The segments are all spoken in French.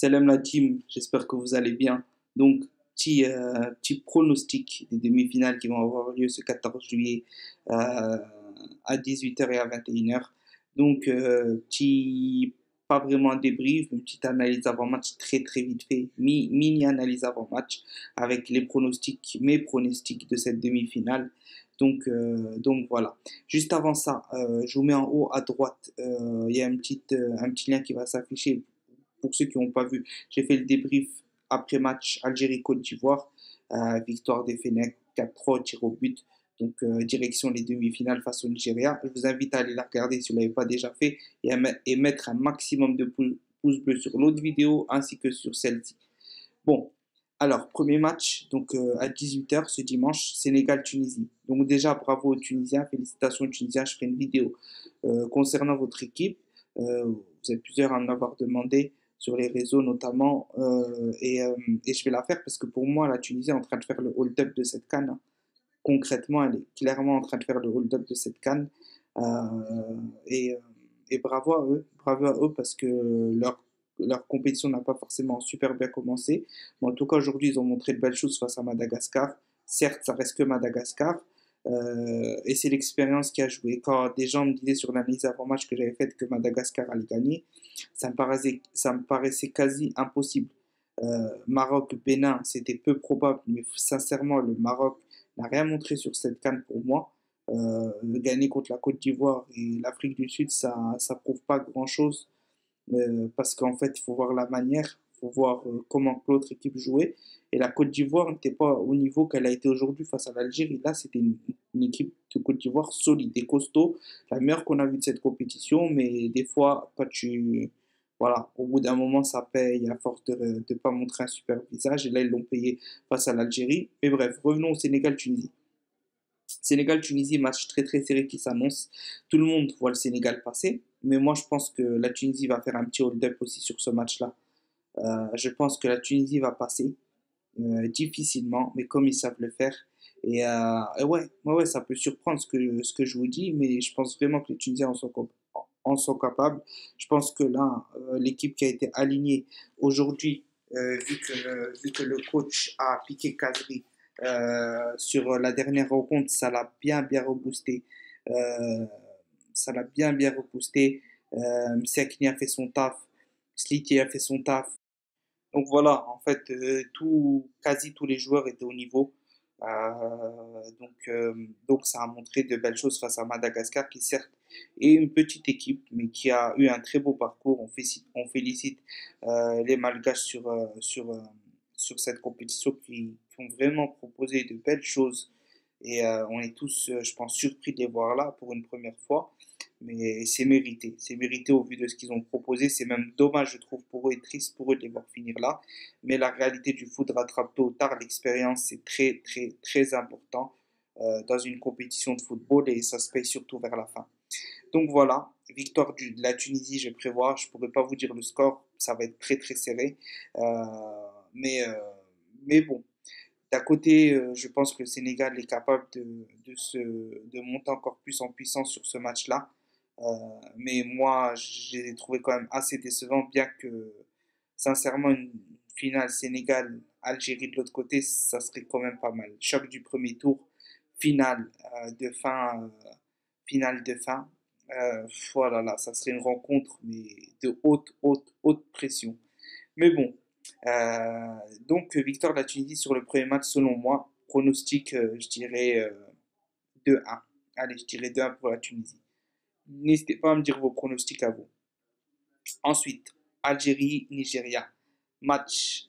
Salam la team, j'espère que vous allez bien. Donc, petit pronostic des demi-finales qui vont avoir lieu ce 14 juillet euh, à 18h et à 21h. Donc, pas vraiment un débrief, une petite analyse avant-match très très vite fait, mini-analyse avant-match avec les pronostics, mes pronostics de cette demi-finale. Donc voilà. Juste avant ça, je vous mets en haut à droite, il y a un petit lien qui va s'afficher pour ceux qui n'ont pas vu. J'ai fait le débrief après match Algérie-Côte d'Ivoire, victoire des Fennecs 4-3 tir au but. Donc, direction les demi-finales face au Nigeria. Je vous invite à aller la regarder si vous ne l'avez pas déjà fait et mettre un maximum de pouces bleus sur l'autre vidéo ainsi que sur celle-ci. Bon, alors, premier match, donc à 18h ce dimanche, Sénégal-Tunisie. Donc déjà, bravo aux Tunisiens, félicitations aux Tunisiens, je ferai une vidéo concernant votre équipe. Vous êtes plusieurs à me l'avoir demandé sur les réseaux notamment, et je vais la faire parce que pour moi, la Tunisie est en train de faire le hold-up de cette CAN. Concrètement, elle est clairement en train de faire le hold-up de cette CAN. Euh, et, euh, et bravo à eux parce que leur compétition n'a pas forcément super bien commencé. Mais en tout cas, aujourd'hui, ils ont montré de belles choses face à Madagascar. Certes, ça reste que Madagascar. Et c'est l'expérience qui a joué. Quand des gens me disaient sur l'analyse avant-match que j'avais faite que Madagascar allait gagner, ça me paraissait quasi impossible. Maroc-Bénin, c'était peu probable, mais sincèrement, le Maroc n'a rien montré sur cette CAN pour moi. Gagner contre la Côte d'Ivoire et l'Afrique du Sud, ça prouve pas grand-chose parce qu'en fait, il faut voir la manière, il faut voir comment l'autre équipe jouait. Et la Côte d'Ivoire n'était pas au niveau qu'elle a été aujourd'hui face à l'Algérie. Là, c'était une équipe de Côte d'Ivoire solide et costaud, la meilleure qu'on a vue de cette compétition. Mais des fois, voilà, au bout d'un moment, ça paye à force de ne pas montrer un super visage. Et là, ils l'ont payé face à l'Algérie. Mais bref, revenons au Sénégal-Tunisie. Sénégal-Tunisie, match très très serré qui s'annonce. Tout le monde voit le Sénégal passer, mais moi je pense que la Tunisie va faire un petit hold-up aussi sur ce match-là. Je pense que la Tunisie va passer difficilement, mais comme ils savent le faire. Et ouais, ça peut surprendre ce que je vous dis, mais je pense vraiment que les Tunisiens en sont capables. Je pense que là, l'équipe qui a été alignée aujourd'hui, vu que le coach a piqué Kazri sur la dernière rencontre, ça l'a bien reboosté. Euh, Ça l'a bien reboosté. Msekni a fait son taf, Sliti a fait son taf. Donc voilà, en fait, quasi tous les joueurs étaient au niveau. Donc ça a montré de belles choses face à Madagascar, qui certes est une petite équipe, mais qui a eu un très beau parcours. On félicite les Malgaches sur cette compétition qui ont vraiment proposé de belles choses. Et on est tous, je pense, surpris de les voir là pour une première fois. Mais c'est mérité. C'est mérité au vu de ce qu'ils ont proposé. C'est même dommage, je trouve, pour eux et triste pour eux de les voir finir là. Mais la réalité du foot rattrape tôt ou tard. L'expérience, c'est très important dans une compétition de football et ça se paye surtout vers la fin. Donc voilà, victoire de la Tunisie, je prévois. Je ne pourrais pas vous dire le score, ça va être très serré. Euh, mais, euh, mais bon, d'un côté, je pense que le Sénégal est capable de monter encore plus en puissance sur ce match-là. Euh, mais moi, je les ai trouvés quand même assez décevants, bien que, sincèrement, une finale Sénégal-Algérie de l'autre côté, ça serait quand même pas mal. Choc du premier tour, finale de fin, finale de fin. Voilà, là, ça serait une rencontre, mais de haute pression. Mais bon, donc victoire de la Tunisie sur le premier match selon moi. Pronostic, je dirais 2-1. Allez, je dirais 2-1 pour la Tunisie. N'hésitez pas à me dire vos pronostics à vous. Ensuite, Algérie-Nigeria. Match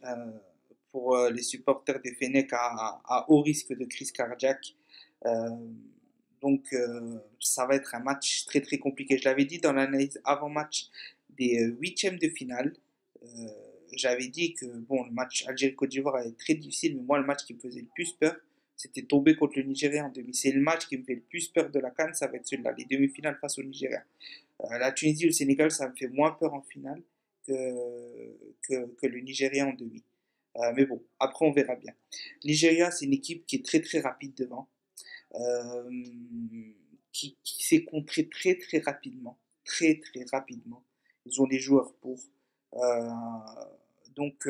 pour les supporters des Fennecs à haut risque de crise cardiaque. Euh, ça va être un match très compliqué. Je l'avais dit dans l'analyse avant-match des huitièmes de finale. Euh, J'avais dit que bon, le match Algérie-Côte d'Ivoire allait être très difficile, mais moi, le match qui me faisait le plus peur, c'était tomber contre le Nigeria en demi. C'est le match qui me fait le plus peur de la CAN, ça va être celui-là, les demi-finales face au Nigeria. La Tunisie ou le Sénégal, ça me fait moins peur en finale que le Nigeria en demi. Mais bon, après on verra bien. Nigeria, c'est une équipe qui est très rapide devant, euh, qui s'est contrée très rapidement, très rapidement. Ils ont les joueurs pour. Euh, donc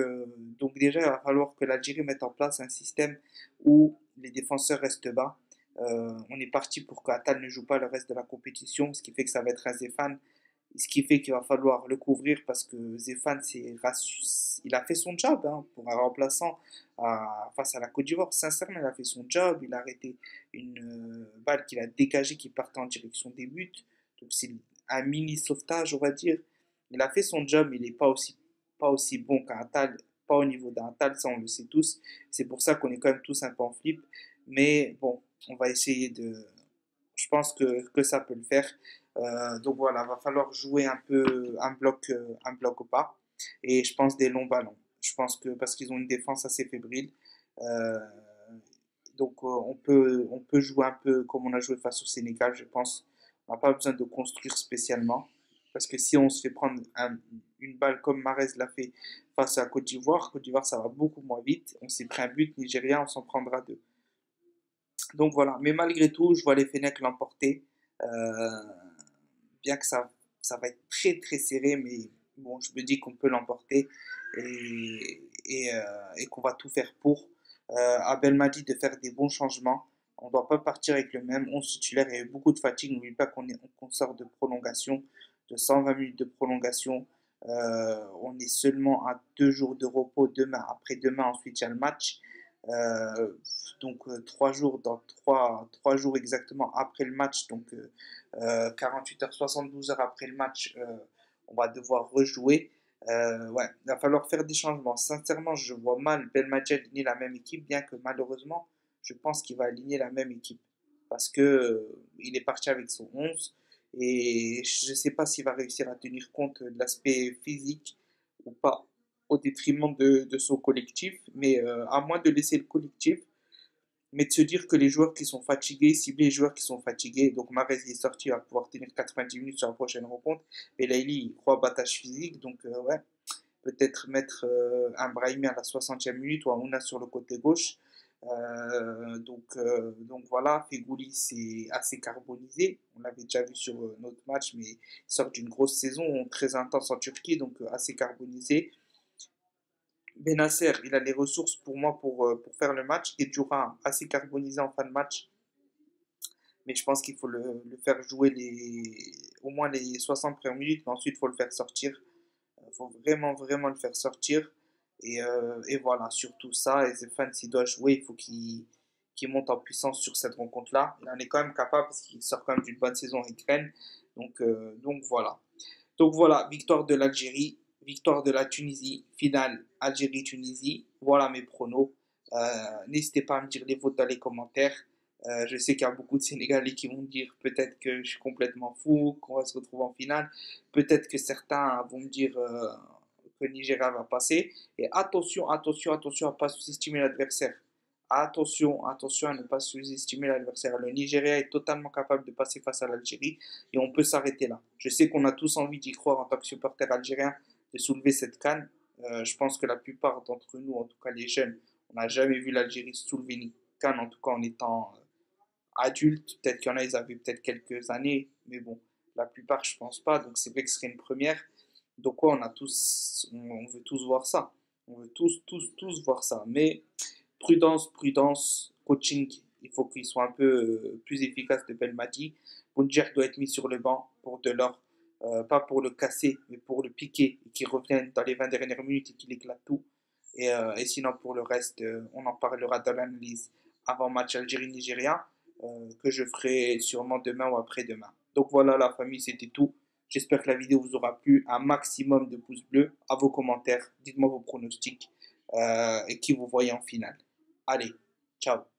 déjà, il va falloir que l'Algérie mette en place un système où les défenseurs restent bas. On est parti pour qu'Atal ne joue pas le reste de la compétition, ce qui fait que ça va être un Zéphane, ce qui fait qu'il va falloir le couvrir parce que Zéphane, il a fait son job hein, pour un remplaçant face à la Côte d'Ivoire. Sincèrement, il a fait son job, il a arrêté une balle qu'il a dégagée qui partait en direction des buts. Donc c'est un mini sauvetage, on va dire. Il a fait son job, mais il n'est pas aussi bon qu'un Tal, pas au niveau d'un Tal, ça on le sait tous. C'est pour ça qu'on est quand même tous un peu en flip. Mais bon, on va essayer de. Je pense que ça peut le faire. Donc voilà, va falloir jouer un peu un bloc au pas. Et je pense des longs ballons. Je pense que parce qu'ils ont une défense assez fébrile. Euh, donc on peut jouer un peu comme on a joué face au Sénégal, je pense. On n'a pas besoin de construire spécialement. Parce que si on se fait prendre une balle comme Mahrez l'a fait face à Côte d'Ivoire ça va beaucoup moins vite. On s'est pris un but, Nigeria, on s'en prendra deux. Donc voilà, mais malgré tout, je vois les Fennecs l'emporter. Euh, bien que ça va être très très serré, mais bon, je me dis qu'on peut l'emporter et qu'on va tout faire pour. Abel m'a dit de faire des bons changements. On ne doit pas partir avec le même 11 titulaire. Il y a eu beaucoup de fatigue. N'oublie pas qu'on sort de prolongation, de 120 minutes de prolongation. On est seulement à 2 jours de repos demain. Après-demain, ensuite, il y a le match. Euh, donc 3 jours, trois jours exactement après le match, donc 48 heures, 72 heures après le match, on va devoir rejouer. Ouais, il va falloir faire des changements. Sincèrement, je vois mal Belmadi aligner la même équipe, bien que malheureusement, je pense qu'il va aligner la même équipe. Parce que il est parti avec son 11 et je ne sais pas s'il va réussir à tenir compte de l'aspect physique ou pas au détriment de son collectif, mais à moins de laisser le collectif, mais de se dire que les joueurs qui sont fatigués, cibler les joueurs qui sont fatigués, donc Mahrez est sorti, il va pouvoir tenir 90 minutes sur la prochaine rencontre, et Laili, il croit au battage physique, donc ouais, peut-être mettre un Brahimi à la 60e minute ou un Ouna sur le côté gauche. Donc voilà, Fegouli c'est assez carbonisé. On l'avait déjà vu sur notre match, mais il sort d'une grosse saison très intense en Turquie, donc assez carbonisé. Benasser, il a les ressources pour moi pour faire le match. Et Dura, assez carbonisé en fin de match. Mais je pense qu'il faut le faire jouer au moins les 60 premières minutes, mais ensuite il faut le faire sortir. Il faut vraiment, vraiment le faire sortir. Et voilà, surtout ça. Et Zéphane, s'il doit jouer, il faut qu'il monte en puissance sur cette rencontre-là. Il en est quand même capable parce qu'il sort quand même d'une bonne saison avec Rennes. Donc voilà. Donc voilà, victoire de l'Algérie, victoire de la Tunisie, finale Algérie-Tunisie. Voilà mes pronos. N'hésitez pas à me dire les vôtres dans les commentaires. Je sais qu'il y a beaucoup de Sénégalais qui vont me dire peut-être que je suis complètement fou, qu'on va se retrouver en finale. Peut-être que certains vont me dire que le Nigeria va passer. Et attention, attention, attention à ne pas sous-estimer l'adversaire. Attention, attention à ne pas sous-estimer l'adversaire. Le Nigeria est totalement capable de passer face à l'Algérie et on peut s'arrêter là. Je sais qu'on a tous envie d'y croire en tant que supporter algérien, de soulever cette canne. Je pense que la plupart d'entre nous, en tout cas les jeunes, on n'a jamais vu l'Algérie soulever une canne, en tout cas en étant adulte. Peut-être qu'il y en a, ils avaient peut-être quelques années, mais bon, la plupart, je pense pas. Donc c'est vrai que ce serait une première. Donc ouais, on veut tous voir ça. On veut tous voir ça. Mais prudence, prudence, coaching, il faut qu'il soit un peu plus efficace de Belmadi. Boundjer doit être mis sur le banc pour Delors, pas pour le casser, mais pour le piquer et qu'il revienne dans les 20 dernières minutes et qu'il éclate tout. Et sinon, pour le reste, on en parlera dans l'analyse avant match Algérie-Nigeria, que je ferai sûrement demain ou après-demain. Donc voilà, la famille, c'était tout. J'espère que la vidéo vous aura plu. Un maximum de pouces bleus. À vos commentaires. Dites-moi vos pronostics et qui vous voyez en finale. Allez, ciao.